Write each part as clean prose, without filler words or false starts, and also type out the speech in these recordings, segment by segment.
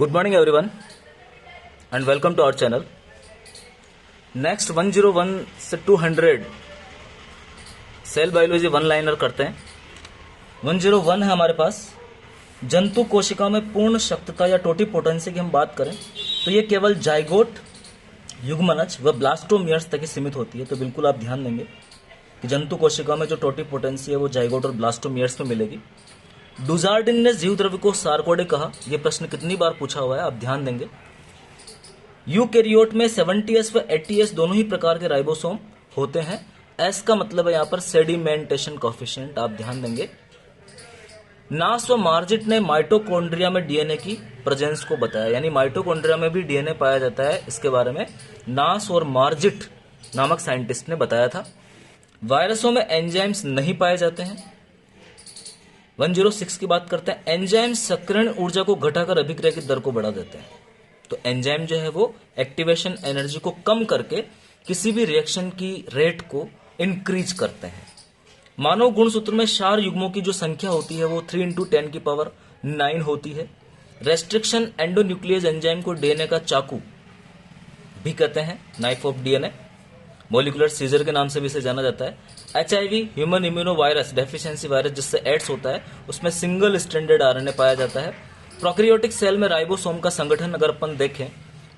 Good morning everyone and welcome to our channel. Next 101 से 200 cell biology one liner करते हैं. 101 है हमारे पास. जंतु कोशिका में पूर्ण शक्तता या टोटी पोटेंसी की हम बात करें तो ये केवल जाइगोट, युग्मनज व ब्लास्टोमियर्स तक ही सीमित होती है. तो बिल्कुल आप ध्यान देंगे कि जंतु कोशिका में जो टोटी पोटेंसी है वो जाइगोट और ब्लास्टोमियर्स में मिलेगी. डुजार्डिन ने जीव द्रव्य को सार्कोडे कहा. यह प्रश्न कितनी बार पूछा हुआ है, आप ध्यान देंगे. यूकैरियोट में 70S व 80S दोनों ही प्रकार के राइबोसोम होते हैं. एस का मतलब है यहां पर सेडिमेंटेशन कोएफिशिएंट, आप ध्यान देंगे. नास व मार्जिट ने माइटोकॉन्ड्रिया में डीएनए की प्रेजेंस को बताया, यानी माइटोकॉन्ड्रिया में भी डीएनए पाया जाता है. इसके बारे में नास और मार्जिट नामक साइंटिस्ट ने बताया था. वायरसों में एंजाइम्स नहीं पाए जाते हैं. 106 की बात करते हैं. एंजाइम सक्रियण ऊर्जा को घटाकर अभिक्रिया की दर को बढ़ा देते हैं. तो एंजाइम जो है वो एक्टिवेशन एनर्जी को कम करके किसी भी रिएक्शन की रेट को इंक्रीज करते हैं. मानव गुणसूत्र में क्षार युग्मों की जो संख्या होती है वो 3 × 10 की पावर 9 होती है. रेस्ट्रिक्शन एंडोन्यूक्लियस एंजाइम को डीएनए का चाकू भी कहते हैं, knife of DNA. Molecular scissor के नाम से भी इसे जाना जाता है. HIV human immuno virus deficiency virus जिससे एड्स होता है, उसमें सिंगल स्ट्रैंडेड आरएनए पाया जाता है. प्रोकैरियोटिक सेल में राइबोसोम का संगठन अगर अपन देखें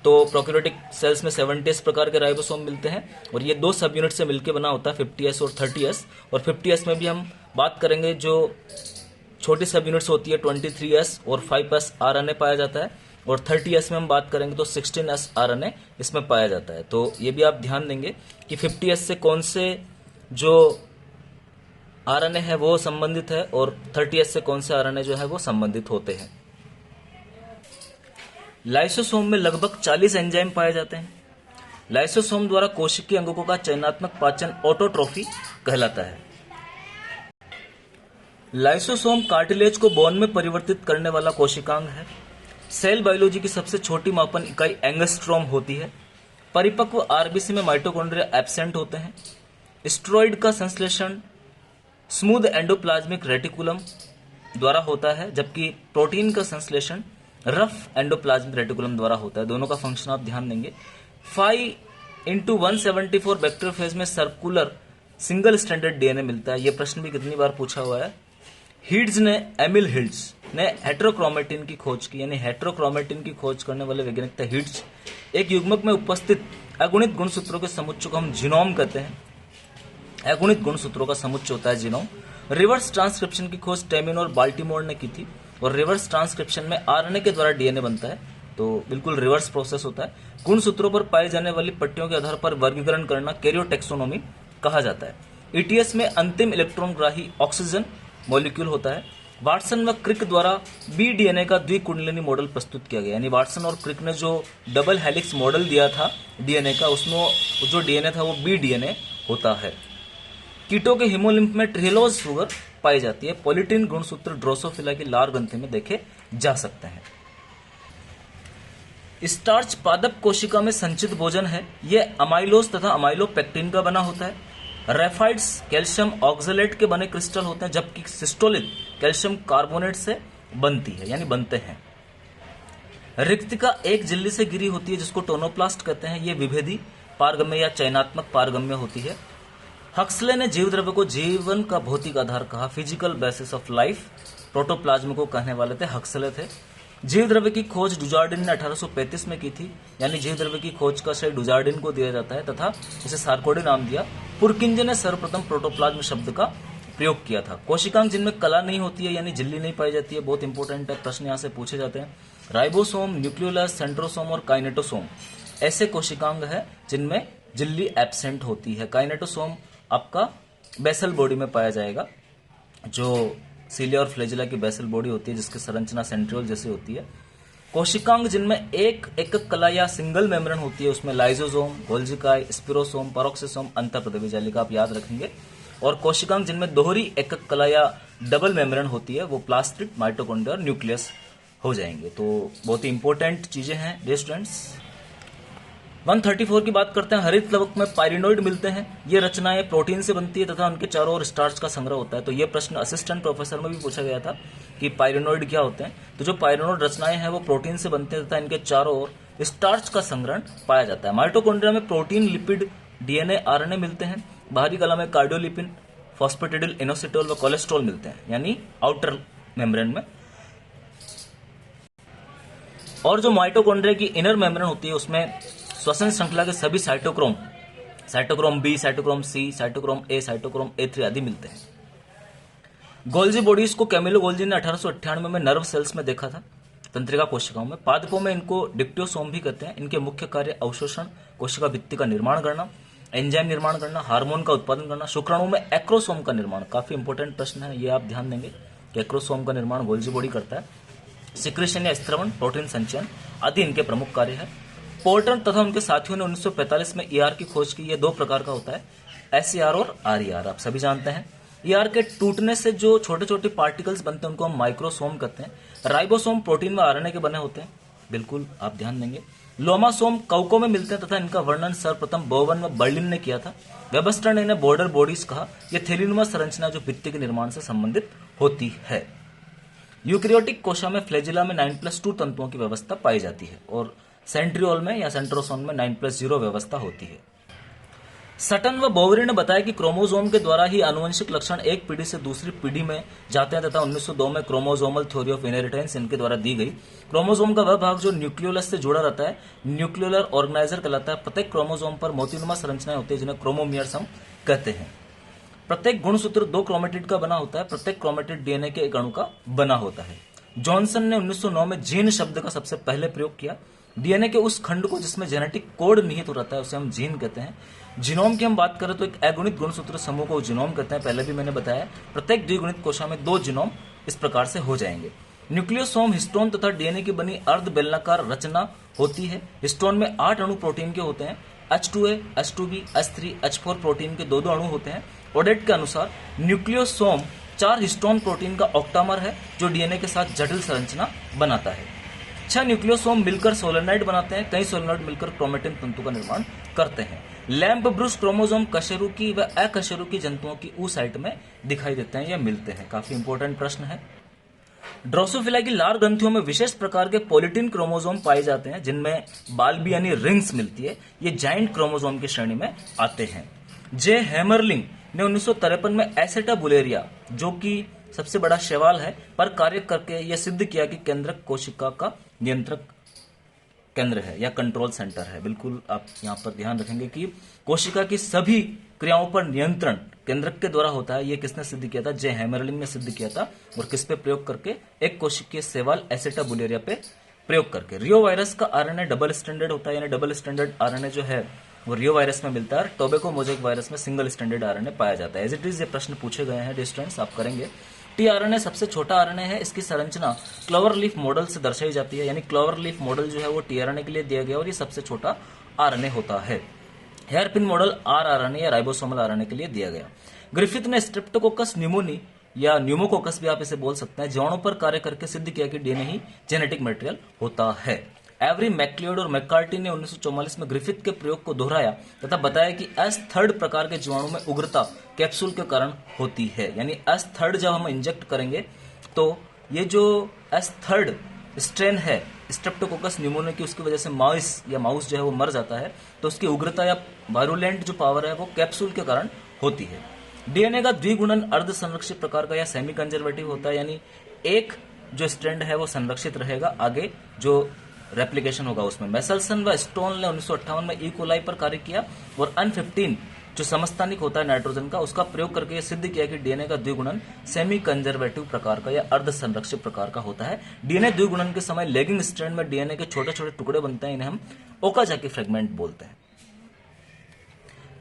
तो प्रोकैरियोटिक सेल्स में 70S प्रकार के राइबोसोम मिलते हैं और ये 2 सब यूनिट से मिलकर बना होता है, 50S और 30S. और 50S में भी हम बात करेंगे जो छोटी सब यूनिट्स होती है 23S और 5S आरएनए पाया जाता है. और 30S में हम बात करेंगे तो 16S आरएनए इसमें पाया जाता है. तो ये भी आप ध्यान देंगे कि 50S से कौन से जो आरएनए है वो संबंधित है और 30S से कौन से आरएनए जो है वो संबंधित होते हैं. लाइसोसोम में लगभग 40 एंजाइम पाए जाते हैं. लाइसोसोम द्वारा कोशिकीय अंगकों का चयनात्मक पाचन ऑटोट्रोफी कहलाता है. लाइसोसोम कार्टिलेज को बोन में परिवर्तित करने वाला कोशिकांग है. सेल बायोलॉजी की सबसे छोटी मापन इकाई एंगस्ट्रॉम होती है. परिपक्व आरबीसी में माइटोकॉन्ड्रिया एब्सेंट होते हैं. स्टेरॉइड का संश्लेषण स्मूथ एंडोप्लाज्मिक रेटिकुलम द्वारा होता है, जबकि प्रोटीन का संश्लेषण रफ एंडोप्लाज्मिक रेटिकुलम द्वारा होता है. दोनों का फंक्शन आप ध्यान देंगे. 5 × 174 बैक्टीरियोफेज में सर्कुलर सिंगल स्ट्रैंडेड डीएनए मिलता है. यह प्रश्न भी कितनी बार पूछा हुआ है. एमिल हिल्ड्स ने हेट्रोक्रोमेटिन की खोज की, यानी हेट्रोक्रोमेटिन की खोज करने वाले वैज्ञानिक थे हिल्ड्स. एक युग्मक में उपस्थित अगुणित गुणसूत्रों के समुच्चय को हम जीनोम कहते हैं. अगुणित गुणसूत्रों का समुच्चय होता है जीनोम. रिवर्स ट्रांसक्रिप्शन की खोज टेमिन और बाल्टीमोर ने की थी. और रिवर्स ट्रांसक्रिप्शन में आरएनए के द्वारा डीएनए बनता है, तो बिल्कुल रिवर्स प्रोसेस होता है. गुणसूत्रों पर पाई जाने वाली पट्टियों के आधार पर वर्गीकरण करना कैरियोटैक्सोनॉमी कहा जाता है. ईटीएस में अंतिम इलेक्ट्रॉनग्राही ऑक्सीजन मॉलिक्यूल होता है. वाटसन व क्रिक द्वारा बी डीएनए का द्विकुंडलिनी मॉडल प्रस्तुत किया गया, यानी वाटसन और क्रिक ने जो डबल हेलिक्स मॉडल दिया था डीएनए का, उसमें जो डीएनए था वो बी डीएनए होता है. कीटों के हिमोलिम्फ में ट्रिहेलोज शुगर पाई जाती है. पॉलिटीन गुणसूत्र ड्रोसोफिला की लार ग्रंथि में देखे जा सकते हैं. स्टार्च पादप कोशिका में संचित भोजन है. यह अमाइलोज तथा अमाइलोपेक्टिन का बना होता है. रेफाइड्स कैल्शियम ऑक्सलेट के बने क्रिस्टल होते हैं, जबकि सिस्टोलिन कैल्शियम कार्बोनेट से बनती है, यानी बनते हैं. रिक्तिका एक झिल्ली से गिरी होती है जिसको टोनोप्लास्ट कहते हैं. यह विभेदी पारगम्य या चयनात्मक पारगम्य होती है. हक्सले ने जीव द्रव्य को जीवन का भौतिक आधार कहा, physical basis of life. Protoplasm को कहने वाले थे हक्सले थे. जीव द्रव्य की खोज डुजार्डिन ने 1835 में की थी, यानी जीव द्रव्य की खोज का श्रेय डुजार्डिन को दिया जाता है तथा इसे सार्कोडे नाम दिया. पुरकिंजे ने सर्वप्रथम प्रोटोप्लाज्म शब्द का प्रयोग किया था. कोशिकांग जिनमें कला नहीं होती है, यानी झिल्ली नहीं पाई जाती है, बहुत इंपॉर्टेंट है, प्रश्न यहाँ से पूछे जाते हैं. राइबोसोम, न्यूक्लियोलस, सेंट्रोसोम और काइनेटोसोम ऐसे कोशिकांग है जिनमें झिल्ली एब्सेंट होती है. काइनेटोसोम आपका बेसल बॉडी में पाया जाएगा, जो सीलिया और फ्लैजिला की बेसल बॉडी होती है जिसकी संरचना सेंट्रियोल जैसी होती है. कोशिकांग जिनमें एक एकक कला या सिंगल मेम्ब्रेन होती है उसमें लाइजोसोम, गोल्जिकाई, स्पिरोसोम, पेरोक्सिसोम, अंतःप्रदेवी जालिका आप याद रखेंगे. और कोशिकांग जिनमें दोहरी एकक कला या डबल मेम्ब्रेन होती है वो प्लास्टिड, माइटोकॉन्ड्रिया और न्यूक्लियस हो जाएंगे. तो बहुत ही इंपॉर्टेंट चीजें हैं डियर स्टूडेंट्स. 134 की बात करते हैं। हरित लवक में पायरिनोइड मिलते हैं। ये रचनाएं प्रोटीन से बनती है तथा उनके चारों ओर स्टार्च का संग्रह होता है। तो ये प्रश्न असिस्टेंट प्रोफेसर में भी पूछा गया था कि पायरिनोइड क्या होते हैं। तो जो पायरिनोइड रचनाएं हैं वो प्रोटीन से बनते हैं तथा इनके चारों ओर स्टार्च का संग्रहण पाया जाता है। माइटोकॉन्ड्रिया में प्रोटीन, लिपिड, डीएनए, आरएनए मिलते हैं। बाहरी कला में कार्डियोलिपिन, फॉस्फेटिडिल, इनोसिटोल व कोलेस्ट्रॉल मिलते हैं, यानी आउटर मेम्ब्रेन में। और जो माइटोकॉन्ड्रिया की इनर मेम्ब्रेन होती है उसमें श्वसन श्रृंखला के सभी cytochrome, cytochrome B, cytochrome C, cytochrome A, cytochrome ए3 आदि मिलते हैं। गोल्जी बॉडीज को कैमिलो गोल्जी ने 1898 में नर्व सेल्स में देखा था, तंत्रिका कोशिकाओं में। पादपों में इनको डिप्टियोसोम भी कहते हैं। इनके मुख्य कार्य अवशोषण, कोशिका भित्ति का निर्माण करना, एंजाइम निर्माण करना, हार्मोन का उत्पादन करना। शुक्राणु में एक्रोसोम का निर्माण, काफी इंपॉर्टेंट प्रश्न है, ये आप ध्यान देंगे कि एक्रोसोम का निर्माण गोल्जी बॉडी करता है। सिक्रेशन या स्त्रवण, प्रोटीन संचयन आदि इनके प्रमुख कार्य है। पोर्टर तथा उनके साथियों ने 1945 में ईआर की खोज की। यह दो प्रकार का होता है, एसईआर और आरईआर, आप सभी जानते हैं। ईआर के टूटने से जो छोटे छोटे पार्टिकल्स बनते हैं उनको हम माइक्रोसोम कहते हैं। राइबोसोम प्रोटीन व आरएनए के बने होते हैं, बिल्कुल आप ध्यान देंगे। लोमासोम कवकों में मिलते हैं तथा इनका वर्णन सर्वप्रथम बोवन में बर्लिन ने किया था। वेबस्टर ने इन्हें बॉर्डर बॉडीज कहा। यह थैलीनुमा संरचना जो भित्ति के निर्माण से संबंधित होती है। यूकैरियोटिक कोशा में फ्लैजिला में 9+2 तंतुओं की व्यवस्था पाई जाती है और सेंट्रियोल में या सेंट्रोसोम में 9+0 व्यवस्था होती है। सटन व बोवेरी ने बताया कि क्रोमोसोम के द्वारा ही आनुवंशिक लक्षण एक पीढ़ी से दूसरी पीढ़ी में जाते हैं तथा 1902 में क्रोमोसोमल थ्योरी ऑफ इनहेरिटेंस इनके द्वारा दी गई। क्रोमोसोम का वह भाग जो न्यूक्लियोलस से जुड़ा रहता है न्यूक्लियोलर ऑर्गेनाइजर कहलाता है। प्रत्येक क्रोमोसोम पर मोतीनुमा संरचनाएं होती है जिन्हें क्रोमोमियर्स हम कहते हैं। प्रत्येक गुणसूत्र 2 क्रोमेटिड का बना होता है। प्रत्येक क्रोमेटिड डीएनए के एक अणु का बना होता है। जॉनसन ने 1909 में जीन शब्द का सबसे पहले प्रयोग किया। डीएनए के उस खंड को जिसमें जेनेटिक कोड निहित हो रहता है उसे हम जीन कहते हैं। जीनोम की हम बात करें तो एक अगुणित गुणसूत्र समूह को जीनोम कहते हैं, पहले भी मैंने बताया। प्रत्येक द्विगुणित कोशा में 2 जीनोम इस प्रकार से हो जाएंगे। न्यूक्लियोसोम हिस्टोन तथा डीएनए की बनी अर्ध बेलनाकार रचना होती है। हिस्टोन में 8 अणु प्रोटीन के होते हैं। H2A, H2B, H3, H4 protein के 2 अणु होते हैं। ओडेट के अनुसार न्यूक्लियोसोम 4 हिस्टोन प्रोटीन का ऑक्टामर है जो डीएनए के साथ जटिल संरचना बनाता है। 6 न्यूक्लियोसोम मिलकर सोलेनॉइड बनाते हैं। कई सोलेनॉइड मिलकर क्रोमेटिन तंतु का निर्माण करते हैं। लैम्प ब्रूस क्रोमोसोम कशेरुकी व अकशेरुकी जंतुओं की ऊसाइट में दिखाई देते हैं या मिलते हैं। काफी इंपॉर्टेंट प्रश्न है। ड्रोसोफिला की लार ग्रंथियों में विशेष प्रकार के पॉलिटिन क्रोमोसोम पाए जाते हैं जिनमें बाल्बी यानी रिंग्स मिलती है। ये जाइंट क्रोमोसोम की श्रेणी में आते हैं। जे हैमरलिंग ने 1953 में एसेटाबुलेरिया, जो कि सबसे बड़ा शैवाल है, पर कार्य करके यह सिद्ध किया कि केंद्रक कोशिका का नियंत्रक केंद्र है या कंट्रोल सेंटर है। बिल्कुल आप यहां पर ध्यान रखेंगे कि कोशिका की सभी क्रियाओं पर नियंत्रण केंद्रक के द्वारा होता है। यह किसने सिद्ध किया था? जे हैमरलिंग ने सिद्ध किया था। और किस पे प्रयोग करके? एक कोशिकीय शैवाल एसेटाबुलेरिया पे प्रयोग करके। रियो वायरस का आरएनए डबल स्टैंडर्ड होता है, यानी डबल स्टैंडर्ड आरएनए जो है वो रियो वायरस में मिलता है। टोबैको मोज़ेक वायरस में सिंगल स्टैंडर्ड आरएनए पाया जाता है। एज इट इज ये प्रश्न पूछे गए हैं, डिस्टेंस आप करेंगे। टीआरएनए सबसे छोटा आरएनए है। इसकी संरचना क्लोवर लीफ मॉडल से दर्शाई जाती है, यानी क्लोवर लीफ मॉडल जो है वो टीआरएनए के लिए दिया गया और ये सबसे छोटा आरएनए होता है। हेयरपिन मॉडल आरआरएनए या राइबोसोमल आरएनए के लिए दिया गया। ग्रिफिथ ने स्ट्रेप्टोकोकस न्यूमोनी या न्यूमोकोकस भी आप इसे बोल सकते हैं, जीवाणु पर कार्य करके सिद्ध किया कि डीएनए ही जेनेटिक मटेरियल होता है। एवरी मैक्लियोड और मैककार्टी ने 1944 में ग्रिफिथ के प्रयोग को दोहराया तथा बताया कि S3 प्रकार के जीवाणु में उग्रता कैप्सूल के कारण होती है। यानी S3 जब हम इंजेक्ट करेंगे तो ये जो S3 स्ट्रेन है स्ट्रेप्टोकोकस न्यूमोनिया की, उसकी वजह से माउस जो है वो मर जाता है, तो उसकी उग्रता या वायरुलेंट जो पावर है वो कैप्सूल के कारण होती है। डीएनए का द्विगुणन अर्ध संरक्षित प्रकार का या सेमी कंजर्वेटिव होता है, यानी एक जो स्ट्रैंड है वो संरक्षित रहेगा, आगे जो रेप्लिकेशन होगा उसमें। मेसलसन व स्टोन ने 1958 में इकोलाई पर कार्य किया और N15 जो समस्थानिक होता है नाइट्रोजन का, उसका प्रयोग करके यह सिद्ध किया कि डीएनए का द्विगुणन सेमी कंजर्वेटिव प्रकार का या अर्ध संरक्षित प्रकार का होता है। डीएनए द्विगुणन के समय लेगिंग स्ट्रैंड में डीएनए के छोटे छोटे टुकड़े बनते हैं, इन्हें हम ओकाजाकी फ्रेगमेंट बोलते हैं।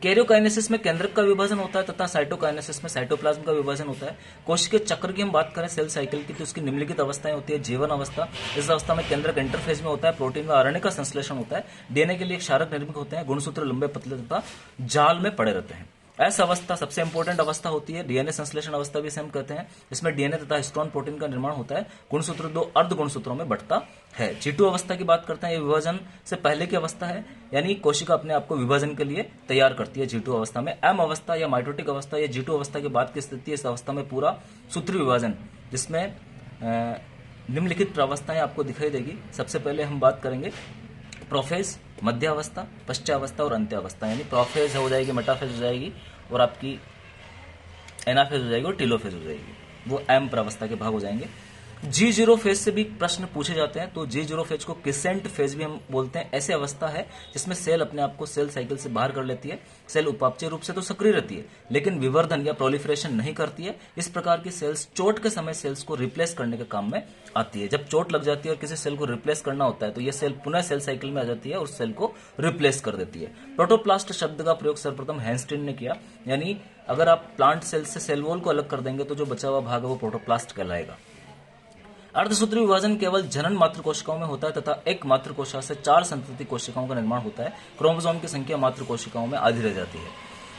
कैरियोकाइनेसिस में केंद्रक का विभाजन होता है तथा साइटोकाइनेसिस में साइटोप्लाज्म का विभाजन होता है। कोशिकीय चक्र की हम बात करें सेल साइकिल की, तो उसकी निम्नलिखित अवस्थाएं होती है। जीवन अवस्था, इस अवस्था में केंद्रक इंटरफेज में होता है, प्रोटीन व आरएनए का संश्लेषण होता है। डीएनए के लिए क्षारक निर्मित होते हैं, गुणसूत्र लंबे पतले तथा जाल में पड़े रहते हैं। एस अवस्था सबसे इंपॉर्टेंट अवस्था होती है, डीएनए संश्लेषण अवस्था भी इसे हम कहते हैं। इसमें डीएनए तथा हिस्टोन प्रोटीन का निर्माण होता है। गुणसूत्र 2 अर्ध गुणसूत्रों में बंटता है। G2 अवस्था की बात करते हैं, ये विभाजन से पहले की अवस्था है, यानी कोशिका अपने आप को विभाजन के लिए तैयार करती है G2 अवस्था में। एम अवस्था या माइटोटिक अवस्था, या G2 अवस्था के बाद की स्थिति है। इस अवस्था में पूरा सूत्री विभाजन, जिसमें निम्नलिखित प्रावस्थाएं आपको दिखाई देगी। सबसे पहले हम बात करेंगे प्रोफेज, मध्यावस्था, पश्चावस्था और अंत्यावस्था। यानी प्रोफेज हो जाएगी, मेटाफेज हो जाएगी, और आपकी एनाफेज हो जाएगी और टीलोफेज हो जाएगी। वो एम प्रावस्था के भाग हो जाएंगे। G0 फेज से भी प्रश्न पूछे जाते हैं, तो G0 फेज को क्रिसेंट फेज भी हम बोलते हैं। ऐसी अवस्था है जिसमें सेल अपने आप को सेल साइकिल से बाहर कर लेती है। सेल उपापचय रूप से तो सक्रिय रहती है, लेकिन विवर्धन या प्रोलिफरेशन नहीं करती है। इस प्रकार की सेल्स चोट के समय सेल्स को रिप्लेस करने के काम में आती है। जब चोट लग जाती है और किसी सेल को रिप्लेस करना होता है, तो यह सेल पुनः सेल साइकिल में आ जाती है और सेल को रिप्लेस कर देती है। प्रोटोप्लास्ट शब्द का प्रयोग सर्वप्रथम हैंस्टीन ने किया, यानी अगर आप प्लांट सेल से सेल वॉल को अलग कर देंगे तो जो बचा हुआ भाग है वो प्रोटोप्लास्ट कहलाएगा। अर्धसूत्री विभाजन केवल जनन मात्र कोशिकाओं में होता है तथा एक मात्र कोशिका से 4 संतति कोशिकाओं का निर्माण होता है। क्रोमोसोम की संख्या मात्र कोशिकाओं में आधी रह जाती है।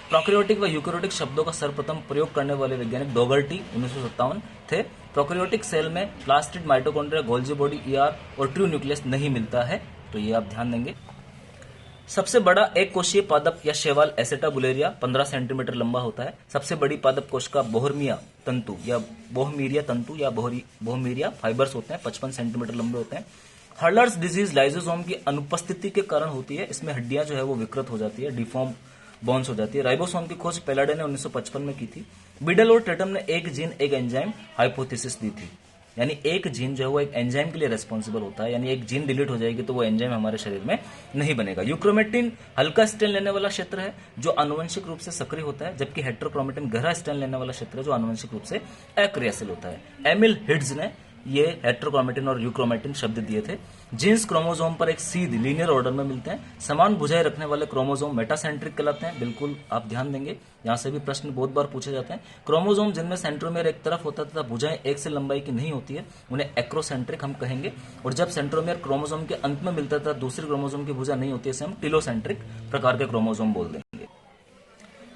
प्रोकैरियोटिक व यूकैरियोटिक शब्दों का सर्वप्रथम प्रयोग करने वाले वैज्ञानिक डोगर्टी 1957 थे। प्रोकैरियोटिक सेल में plastid, mitochondria, Golgi body, ER और ट्रू न्यूक्लियस नहीं मिलता है, तो ये आप ध्यान देंगे। सबसे बड़ा एक कोशीय पादप या शैवाल एसेटाबुलेरिया 15 सेंटीमीटर लंबा होता है। सबसे बड़ी पादप कोशिका बोहर्मिया तंतु या बोहमीरिया तंतु या बोहमीरिया फाइबर्स होते हैं, 55 सेंटीमीटर लंबे होते हैं। हर्लर्स डिजीज लाइसोसोम की अनुपस्थिति के कारण होती है। इसमें हड्डियां जो है वो विकृत हो जाती है, डिफॉर्म बोन्स हो जाती है। राइबोसोम की खोज पेलाडे ने 1955 में की थी। बीडल और टेटम ने एक जीन एक एंजाइम हाइपोथेसिस दी थी, यानी एक जीन जो है वो एक एंजाइम के लिए रेस्पॉन्सिबल होता है, यानी एक जीन डिलीट हो जाएगी तो वो एंजाइम हमारे शरीर में नहीं बनेगा। यूक्रोमेटिन हल्का स्टेन लेने वाला क्षेत्र है जो आनुवंशिक रूप से सक्रिय होता है, जबकि हेट्रोक्रोमेटिन गहरा स्टेन लेने वाला क्षेत्र है जो आनुवंशिक रूप से अक्रियाशील होता है। एमिल हिड्स ने ये हेट्रोक्रोमेटिन और यूक्रोमेटिन शब्द दिए थे। जीन्स क्रोमोसोम पर एक सीध लीनियर ऑर्डर में मिलते हैं। समान भुजाएं रखने वाले क्रोमोसोम मेटासेंट्रिक कहलाते हैं। बिल्कुल आप ध्यान देंगे, यहां से भी प्रश्न बहुत बार पूछे जाते हैं। क्रोमोसोम जिनमें सेंट्रोमियर एक तरफ होता है तथा भुजाएं एक से लंबाई की नहीं होती है, उन्हें एक्रोसेंट्रिक हम कहेंगे। और जब सेंट्रोमियर क्रोमोसोम के अंत में मिलता है तथा दूसरी क्रोमोसोम की भुजा नहीं होती है, इसे हम टिलोसेंट्रिक प्रकार के क्रोमोसोम बोल देंगे।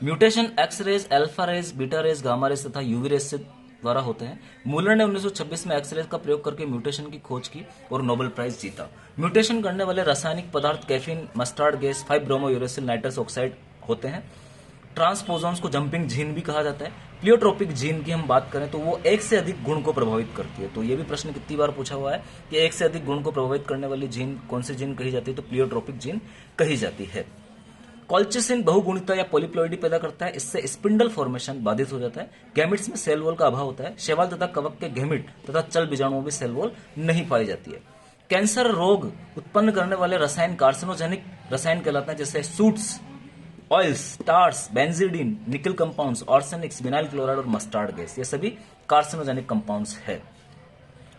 Mutation X rays, alpha rays, beta rays, gamma rays तथा यूवी रेज से द्वारा होते हैं। मूलर ने 1926 में एक्स रेज का प्रयोग करके म्यूटेशन की खोज की और नोबेल प्राइज जीता। म्यूटेशन करने वाले रासायनिक पदार्थ कैफीन, मस्टर्ड गैस, 5-ब्रोमो यूरेसिल नाइट्रस ऑक्साइड होते हैं। ट्रांसपोजॉन्स को जंपिंग जीन भी कहा जाता है। प्लियोट्रोपिक जीन की हम बात करें तो वो एक से अधिक गुण को प्रभावित करती है। तो ये भी प्रश्न कितनी बार पूछा हुआ है कि एक से अधिक गुण को प्रभावित करने वाली जीन कौन सी जीन कही जाती है, तो प्लियोट्रोपिक जीन कही जाती है। कॉल्चिसिन बहुगुणिता या पॉलीप्लॉइडी पैदा करता है, इससे स्पिंडल फॉर्मेशन बाधित हो जाता है। गैमिट्स में सेल वॉल का अभाव होता है। शैवाल तथा कवक के गैमिट तथा चल बीजाणुओं में सेल वॉल नहीं पाई जाती है। कैंसर रोग उत्पन्न करने वाले रसायन कार्सिनोजेनिक रसायन कहलाते हैं, जैसे सूट्स, ऑयल्स, टार्स, बेंजीडीन, निकल कंपाउंड्स, आर्सेनिक्स, विनाइल क्लोराइड और मस्टर्ड गैस, ये सभी कार्सिनोजेनिक कंपाउंड्स है।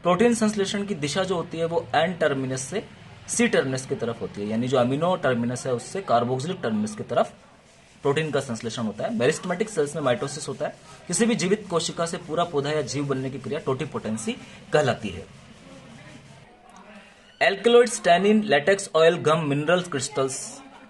प्रोटीन संश्लेषण की दिशा जो होती है वो एन टर्मिनस से सी टर्मिनस की तरफ होती है, यानी जो अमीनो टर्मिनस है उससे कार्बोक्सिलिक टर्मिनस की तरफ प्रोटीन का संश्लेषण होता है। मेरिस्टेमेटिक सेल्स में माइटोसिस होता है। किसी भी जीवित कोशिका से पूरा पौधा या जीव बनने की क्रिया टोटिपोटेंसी कहलाती है। एल्कलॉइड्स, टैनिन, लेटेक्स, ऑयल, गम, मिनरल्स, क्रिस्टल्स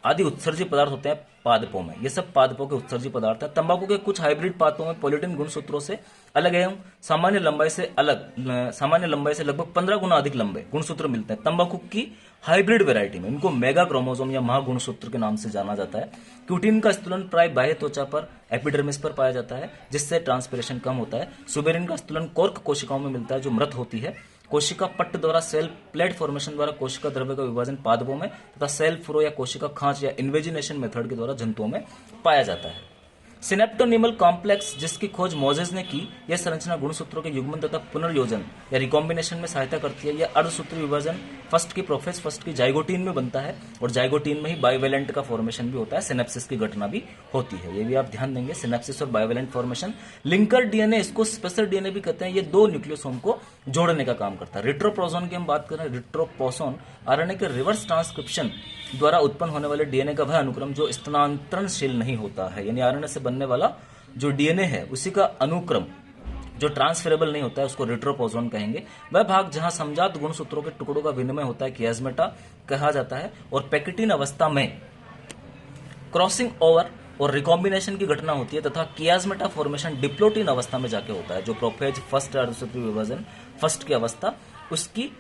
आदि उत्सर्जी पदार्थ होते हैं पादपों में। ये सब पादपों के उत्सर्जी पदार्थ है। तंबाकू के कुछ हाइब्रिड पादपों में पॉलिटिन गुणसूत्रों से अलग एवं सामान्य लंबाई से लगभग 15 गुना अधिक लंबे गुणसूत्र मिलते हैं। तंबाकू की हाइब्रिड वैरायटी में इनको मेगा क्रोमोसोम या महागुणसूत्र के नाम से जाना जाता है। क्यूटिन का स्तुलन प्राय बाह्य त्वचा पर एपिडर्मिस पर पाया जाता है, जिससे ट्रांसपिरेशन कम होता है। सुबेरिन का स्तुलन कोर्क कोशिकाओं में मिलता है जो मृत होती है। कोशिका पट्ट द्वारा सेल प्लेट फॉर्मेशन द्वारा कोशिका द्रव्य का विभाजन पादपों में तथा सेल फ्रो या कोशिका खांच या इन्वेजिनेशन मेथड के द्वारा जंतुओं में पाया जाता है। सिनेप्टोनिमल कॉम्प्लेक्स जिसकी खोज मोजेस ने की, यह संरचना गुणसूत्रों के युग्मन तथा पुनर्योजन या रिकॉम्बिनेशन में सहायता करती है। यह अर्धसूत्री विभाजन फर्स्ट की प्रोफेज फर्स्ट की जाइगोटीन में बनता है और जाइगोटीन में ही बाइवेलेंट का फॉर्मेशन भी होता है। सिनेप्सिस की घटना भी होती है, ये भी आप ध्यान देंगे। सिनेप्सिस और बाइवेलेंट फॉर्मेशन। लिंकर डीएनए, इसको स्पेशल डीएनए भी कहते हैं, ये 2 न्यूक्लियोसोम को जोड़ने का काम करता है। रिट्रोपोसोन की हम बात करें, रिट्रोपोसोन आरएनए के रिवर्स ट्रांसक्रिप्शन द्वारा उत्पन्न होने वाले डीएनए का वह अनुक्रम जो स्थानांतरणशील नहीं होता है, यानी आरएनए से बनने वाला जो डीएनए है उसी का अनुक्रम जो ट्रांसफरेबल नहीं होता है उसको रिट्रोपोसोन कहेंगे। वह भाग जहां समजात गुणसूत्रों के टुकड़ों का विनिमय होता है कियास्मेटा कहा जाता है। और पैकेटिन अवस्था में क्रॉसिंग ओवर और रिकॉम्बिनेशन की घटना होती है तथा कियाज्मेटा फॉर्मेशन डिप्लोटिन अवस्था में जाके होता है। जो प्रोफेज फर्स्ट अर्धसूत्री विभाजन फर्स्ट की अवस्था, उसकी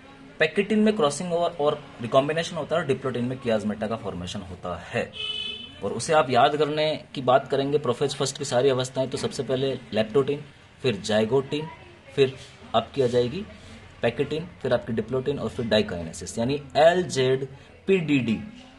पैकेटिन में क्रॉसिंग ओवर और रिकॉम्बिनेशन होता है और डिप्लोटिन में कियाज्मेटा का फॉर्मेशन होता है। और उसे आप याद करने की बात करेंगे प्रोफेज फर्स्ट की सारी अवस्थाएं, तो सबसे पहले लेप्टोटिन, फिर जाइगोटिन, फिर आपकी आ जाएगी पैकेटिन, फिर आपकी डिप्लोटिन और फिर डाइकाइनेसिस, यानी LZPDD।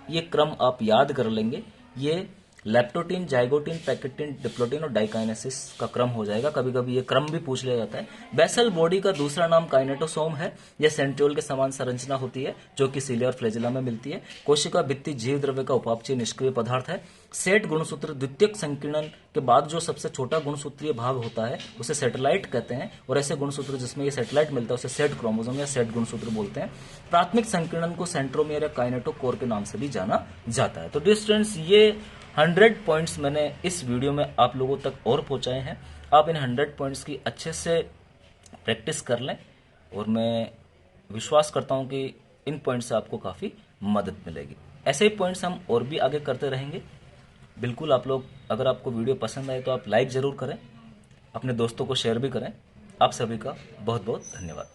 ये क्रम आप याद कर लेंगे। ये लेप्टोटिन, जाइगोटिन, पैकेटिन, डिप्लोटिन और डाइकाइनेसिस का क्रम हो जाएगा। कभी कभी ये क्रम भी पूछ लिया जाता है। बेसल बॉडी का दूसरा नाम काइनेटोसोम है। यह सेंट्रियोल के समान संरचना होती है जो कि सीलिया और फ्लैजिला में मिलती है। कोशिका भित्ति जीव द्रव्य का उपापचय निष्क्रिय पदार्थ है। सेट गुणसूत्र द्वितीयक संकीर्णन के बाद जो सबसे छोटा गुणसूत्रीय भाग होता है उसे सेटेलाइट कहते हैं, और ऐसे गुणसूत्र जिसमें ये सेटेलाइट मिलता है उसे सेट क्रोमोसोम या सेट गुणसूत्र बोलते हैं। प्राथमिक संकीर्णन को सेंट्रोमियर या काइनेटोकोर के नाम से भी जाना जाता है। तो डियर स्टूडेंट्स, ये 100 पॉइंट्स मैंने इस वीडियो में आप लोगों तक और पहुंचाए हैं। आप इन 100 पॉइंट्स की अच्छे से प्रैक्टिस कर लें और मैं विश्वास करता हूं कि इन पॉइंट्स से आपको काफ़ी मदद मिलेगी। ऐसे ही पॉइंट्स हम और भी आगे करते रहेंगे। बिल्कुल आप लोग, अगर आपको वीडियो पसंद आए तो आप लाइक ज़रूर करें, अपने दोस्तों को शेयर भी करें। आप सभी का बहुत बहुत धन्यवाद।